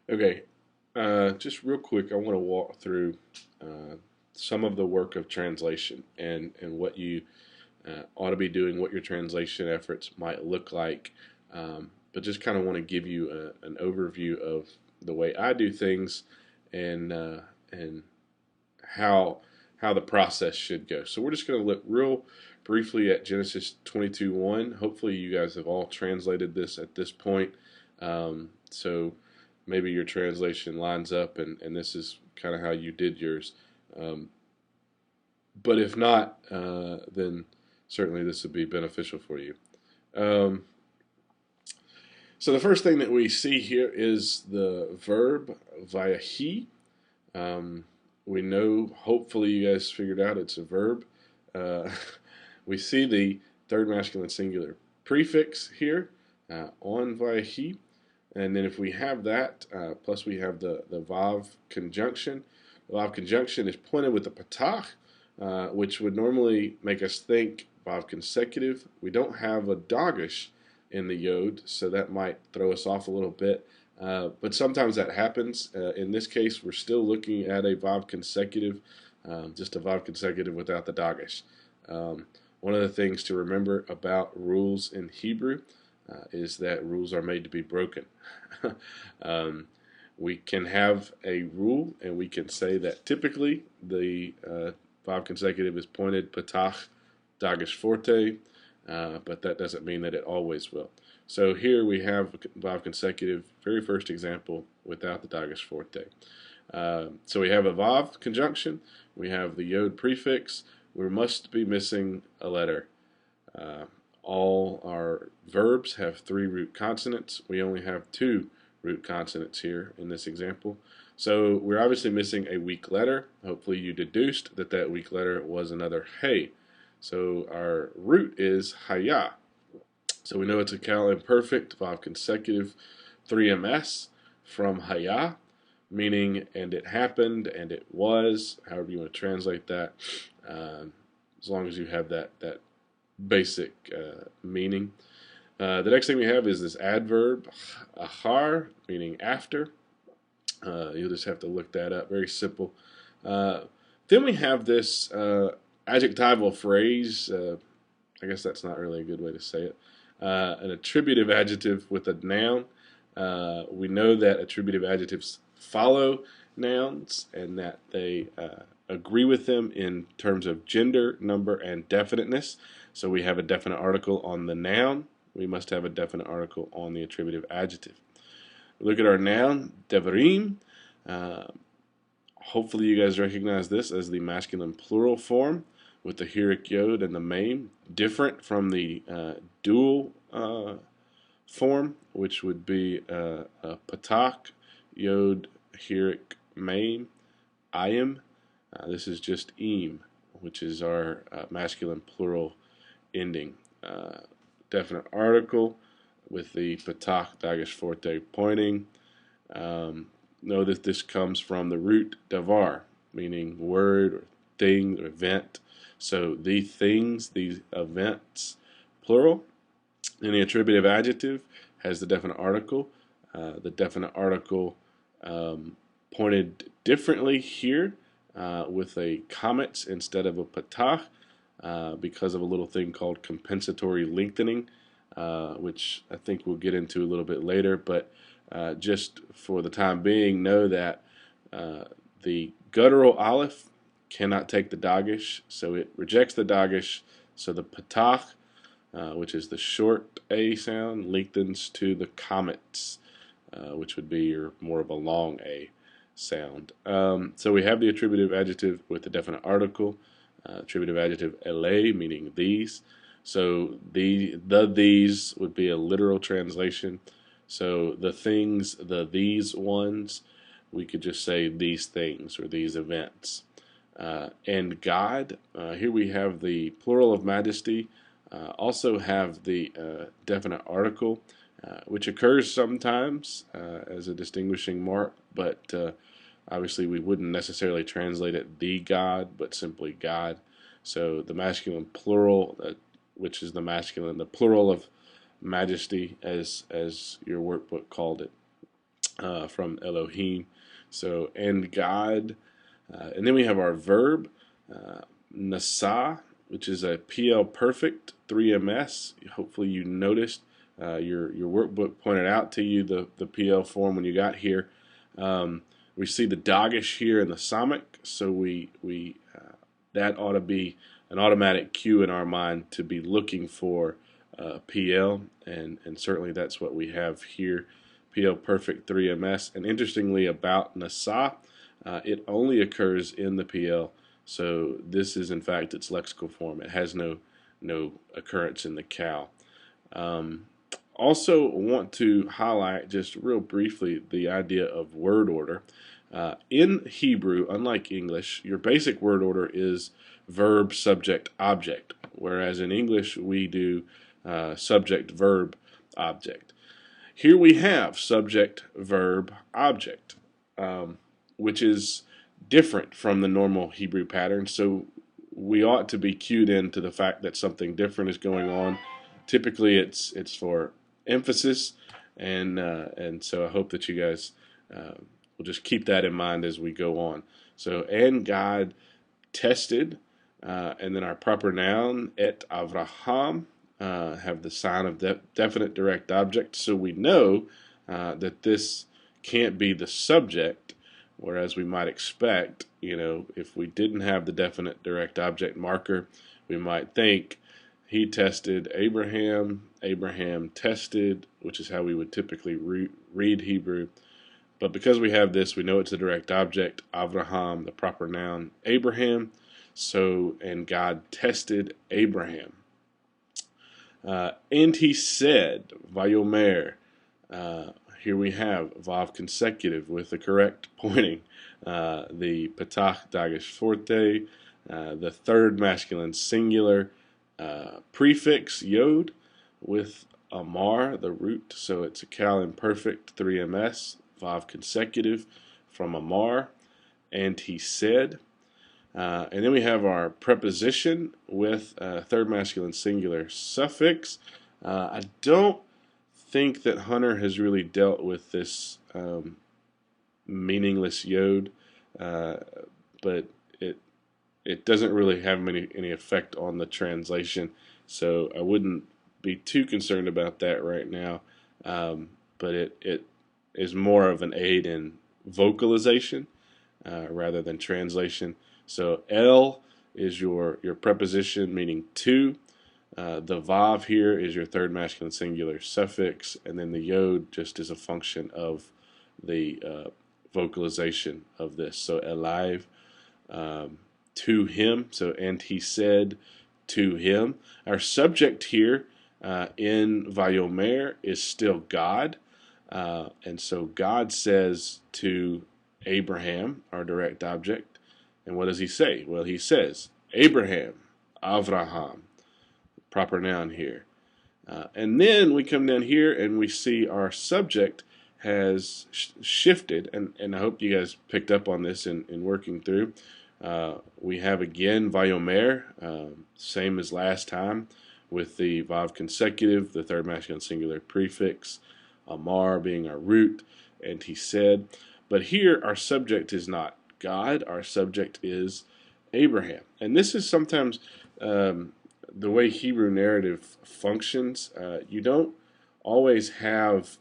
Okay, just real quick, I want to walk through some of the work of translation and what you ought to be doing, what your translation efforts might look like. But just kind of want to give you an overview of the way I do things and how the process should go. So we're just going to look real briefly at Genesis 22:1. Hopefully, you guys have all translated this at this point. So maybe your translation lines up and this is kind of how you did yours. Um, but if not, then certainly this would be beneficial for you. Um, so the first thing that we see here is the verb vayahi. Um, we know, hopefully, you guys figured out it's a verb. Uh, we see the third masculine singular prefix here on vayahi. And then if we have that, plus we have the Vav conjunction. The Vav conjunction is pointed with the Patach, which would normally make us think Vav consecutive. We don't have a Dagesh in the Yod, so that might throw us off a little bit. But sometimes that happens. In this case, we're still looking at a Vav consecutive, just a Vav consecutive without the Dagesh. One of the things to remember about rules in Hebrew is that rules are made to be broken. um, we can have a rule and we can say that typically the Vav consecutive is pointed patach dagesh forte, but that doesn't mean that it always will. So here we have Vav consecutive, very first example, without the dagesh forte. So we have a Vav conjunction, we have the Yod prefix, we must be missing a letter. Uh, all our verbs have three root consonants. We only have two root consonants here in this example. So we're obviously missing a weak letter. Hopefully you deduced that that weak letter was another hey. So our root is haya. So we know it's a cal imperfect, Vav consecutive, 3ms from haya, meaning and it happened and it was, however you want to translate that, as long as you have that basic meaning. The next thing we have is this adverb, achar, meaning after. You'll just have to look that up. Very simple. Uh, then we have this adjectival phrase. I guess that's not really a good way to say it. An attributive adjective with a noun. We know that attributive adjectives follow nouns and that they agree with them in terms of gender, number, and definiteness. So we have a definite article on the noun. We must have a definite article on the attributive adjective. Look at our noun, devarim. Uh, Hopefully you guys recognize this as the masculine plural form with the hirik yod and the mem, different from the dual form, which would be a patak, yod, hirik, mem, ayim. This is just im, which is our masculine plural ending. Definite article with the patak dagesh forte pointing. Know that this comes from the root davar, meaning word or thing or event. So the things, these events, plural. And the attributive adjective has the definite article. The definite article pointed differently here with a comet instead of a patah because of a little thing called compensatory lengthening, which I think we'll get into a little bit later. But just for the time being, know that the guttural aleph cannot take the dagesh, so it rejects the dagesh. So the patach, which is the short a sound, lengthens to the comets, which would be your more of a long a sound. So we have the attributive adjective with the definite article. Attributive adjective ele, meaning these. So the these would be a literal translation. So the things, these ones, we could just say these things or these events. And God, here we have the plural of majesty, also have the definite article, which occurs sometimes as a distinguishing mark, but obviously we wouldn't necessarily translate it the God, but simply God. So the masculine plural, which is the masculine, the plural of majesty, as your workbook called it. from Elohim. So, and God. And then we have our verb, nasa, which is a PL perfect 3MS. Hopefully you noticed your workbook pointed out to you the PL form when you got here. We see the dagesh here in the samach, so that ought to be an automatic cue in our mind to be looking for PL, and certainly that's what we have here, PL perfect 3MS. And interestingly about nasa, it only occurs in the PL, so this is in fact its lexical form. It has no occurrence in the Cal. Also want to highlight just real briefly the idea of word order. In Hebrew, unlike English, your basic word order is verb, subject, object, whereas in English we do subject, verb, object. Here we have subject, verb, object, which is different from the normal Hebrew pattern, so we ought to be cued into the fact that something different is going on. Typically it's for emphasis, and so I hope that you guys will just keep that in mind as we go on. So, and God tested, and then our proper noun, et Avraham, have the sign of definite direct object, so we know that this can't be the subject, whereas we might expect, if we didn't have the definite direct object marker, we might think he tested Abraham, Abraham tested, which is how we would typically read Hebrew. But because we have this, we know it's a direct object, Avraham, the proper noun, Abraham. So, and God tested Abraham. And he said, Vayomer. Here we have Vav consecutive with the correct pointing. The Patach Dagesh Forte, the third masculine singular, prefix Yod with Amar, the root, so it's a Cal imperfect 3MS, Vav consecutive from Amar, and he said. And then we have our preposition with third masculine singular suffix. I don't think that Hunter has really dealt with this meaningless Yod, but it doesn't really have any effect on the translation, so I wouldn't be too concerned about that right now. But it is more of an aid in vocalization rather than translation. So El is your preposition meaning to. The Vav here is your third masculine singular suffix, and then the Yod just is a function of the vocalization of this. So Elive, to him, so and he said to him. Our subject here in Vayomer is still God, and so God says to Abraham, our direct object, and what does he say? Well, he says, Abraham, Avraham, proper noun here. And then we come down here and we see our subject has shifted, and I hope you guys picked up on this in working through. We have again Vayomer, same as last time, with the Vav consecutive, the third masculine singular prefix, Amar being our root, and he said. But here our subject is not God, our subject is Abraham. And this is sometimes the way Hebrew narrative functions. You don't always have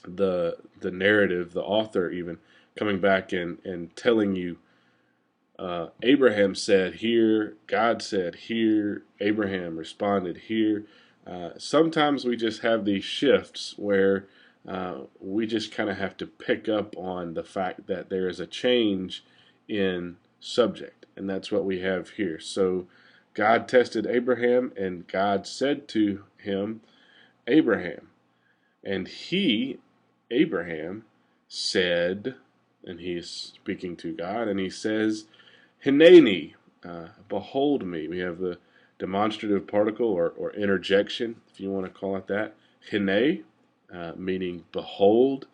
the narrative, the author even, coming back and telling you Abraham said here, God said here, Abraham responded here. Sometimes we just have these shifts where we just kind of have to pick up on the fact that there is a change in subject, and that's what we have here. So God tested Abraham, and God said to him, Abraham. And he, Abraham, said, and he's speaking to God, and he says, Hineni, behold me. We have the demonstrative particle or interjection, if you want to call it that. Hine, meaning behold.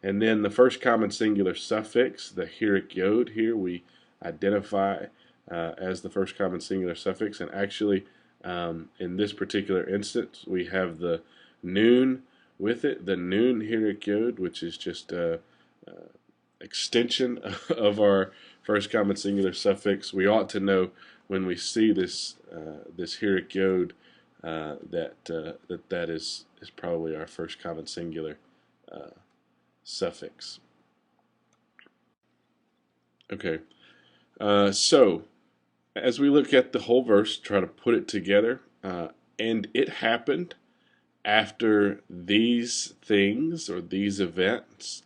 And then the first common singular suffix, the hirik yod, here we identify as the first common singular suffix. And actually, in this particular instance, we have the noon with it, the Nun Hirik Yod, which is just a extension of our first common singular suffix. We ought to know when we see this this Hirik Yod that is probably our first common singular suffix. Okay, so as we look at the whole verse, try to put it together, and it happened after these things or these events,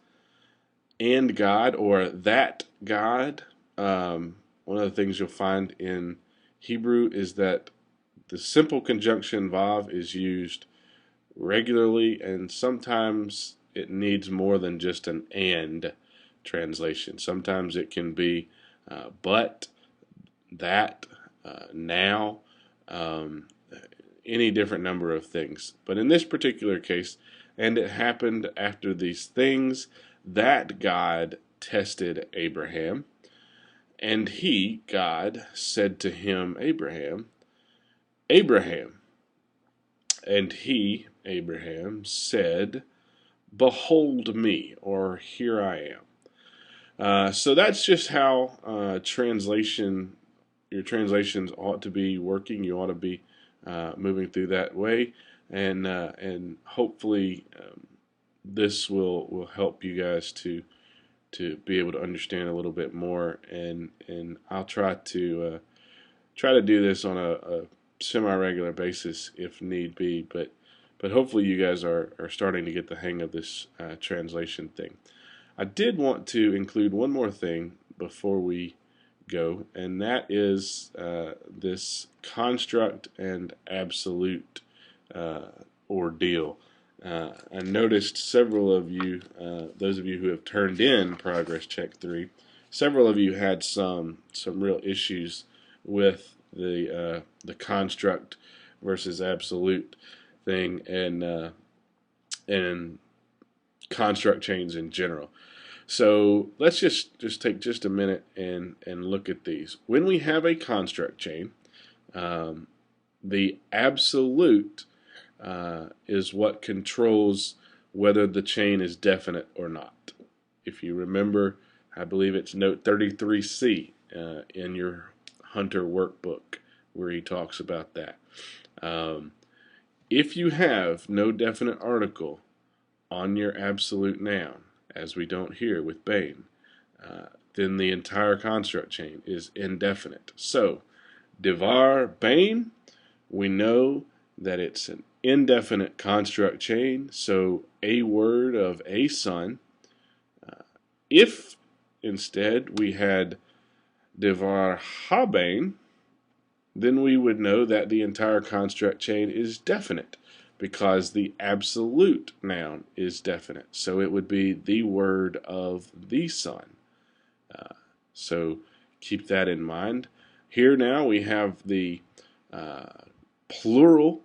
and God or that God. One of the things you'll find in Hebrew is that the simple conjunction vav is used regularly, and sometimes it needs more than just an and translation. Sometimes it can be but, that, now, any different number of things. But in this particular case, and it happened after these things that God tested Abraham, and he, God, said to him, Abraham, Abraham. And he, Abraham, said, Behold me, or here I am. So that's just how your translations ought to be working. You ought to be moving through that way, and hopefully this will help you guys to be able to understand a little bit more. And I'll try to do this on a semi-regular basis if need be, but hopefully you guys are starting to get the hang of this translation thing. I did want to include one more thing before we go, and that is this construct and absolute ordeal. I noticed several of you, those of you who have turned in Progress Check 3, several of you had some real issues with the construct versus absolute thing, and construct chains in general. So let's just take just a minute and look at these. When we have a construct chain, the absolute is what controls whether the chain is definite or not. If you remember, I believe it's note 33C in your Hunter workbook where he talks about that. If you have no definite article on your absolute noun, as we don't here with Bain, then the entire construct chain is indefinite. So, Devar Bain, we know that it's an indefinite construct chain, so a word of a son. If instead we had Devar Habain, then we would know that the entire construct chain is definite because the absolute noun is definite. So it would be the word of the son. So keep that in mind. Here now we have the plural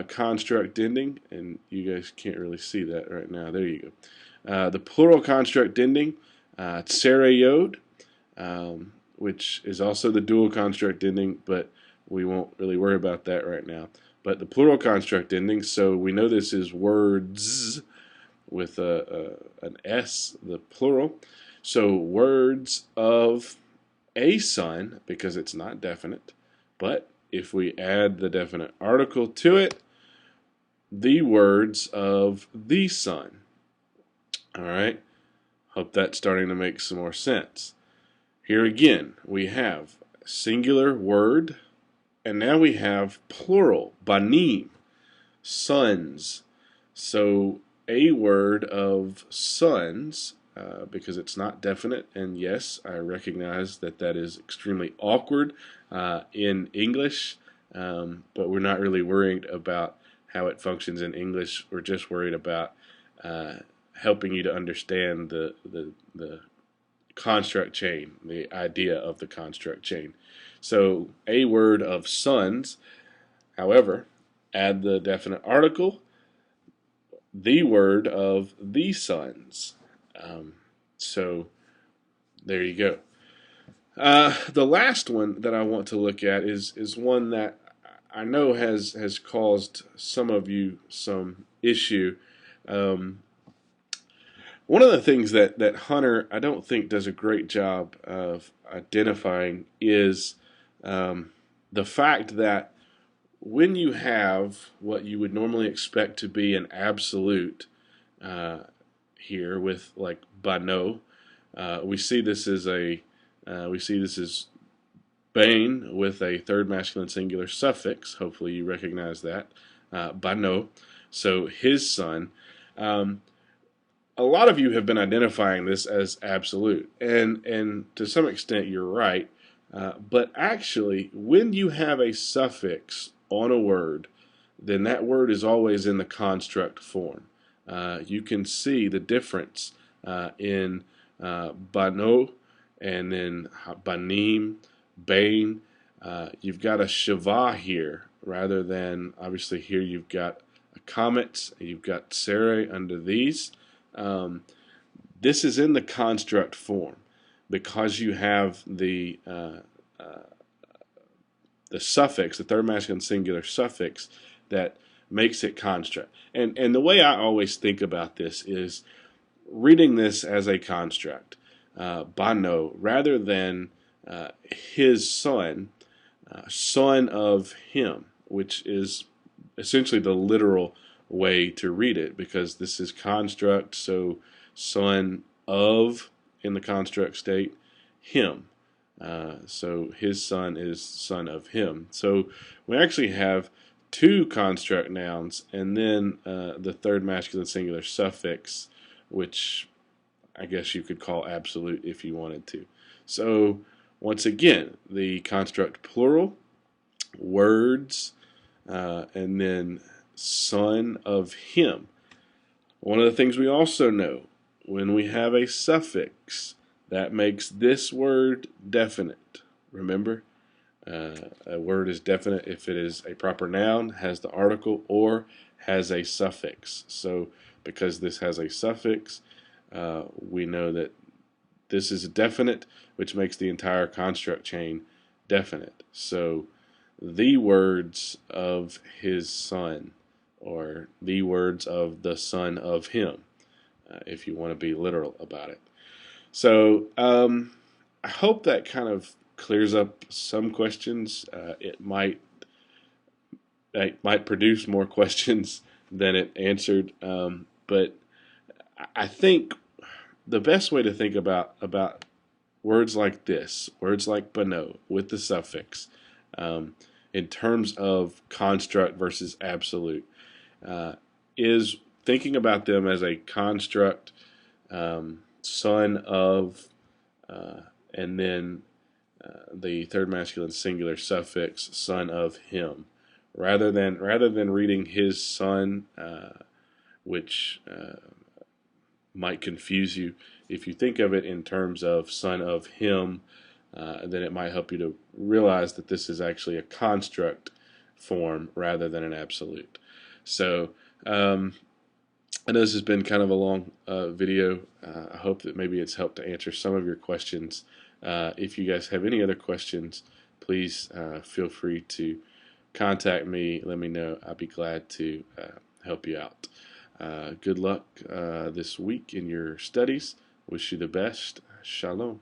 construct ending, and you guys can't really see that right now. There you go. The plural construct ending, tsereyod, which is also the dual construct ending, but we won't really worry about that right now. But the plural construct ending, so we know this is words with an S, the plural. So words of a son, because it's not definite. But if we add the definite article to it, the words of the son. All right? Hope that's starting to make some more sense. Here again, we have singular word, and now we have plural, banim, sons. So a word of sons, because it's not definite, and yes, I recognize that that is extremely awkward in English, but we're not really worried about how it functions in English. We're just worried about helping you to understand the construct chain, the idea of the construct chain. So a word of sons, however, add the definite article, the word of the sons. So there you go. The last one that I want to look at is one that I know has caused some of you some issue, One of the things that Hunter, I don't think, does a great job of identifying is the fact that when you have what you would normally expect to be an absolute here with like bano, we see this as Bane with a third masculine singular suffix. Hopefully you recognize that. Bano. So his son. A lot of you have been identifying this as absolute, and to some extent you're right. But actually, when you have a suffix on a word, then that word is always in the construct form. You can see the difference in bano and then banim, bain. You've got a shiva here rather than, obviously here you've got a comet, you've got sere under these. This is in the construct form because you have the suffix, the third masculine singular suffix that makes it construct. And the way I always think about this is reading this as a construct, bano, rather than his son, son of him, which is essentially the literal way to read it, because this is construct, so son of in the construct state, him. So his son is son of him. So we actually have two construct nouns and then the third masculine singular suffix, which I guess you could call absolute if you wanted to. So once again, the construct plural, words, and then son of him. One of the things we also know, when we have a suffix, that makes this word definite. Remember, a word is definite if it is a proper noun, has the article, or has a suffix. So because this has a suffix, we know that this is definite, which makes the entire construct chain definite. So the words of his son, or the words of the son of him, if you want to be literal about it. So I hope that kind of clears up some questions. It might produce more questions than it answered, but I think the best way to think about words like this, words like bano with the suffix, in terms of construct versus absolute, is thinking about them as a construct, son of, and then the third masculine singular suffix, son of him, rather than reading his son, which might confuse you. If you think of it in terms of son of him, then it might help you to realize that this is actually a construct form rather than an absolute. So I know this has been kind of a long video. I hope that maybe it's helped to answer some of your questions. If you guys have any other questions, please feel free to contact me. Let me know. I'll be glad to help you out. Good luck this week in your studies. Wish you the best. Shalom.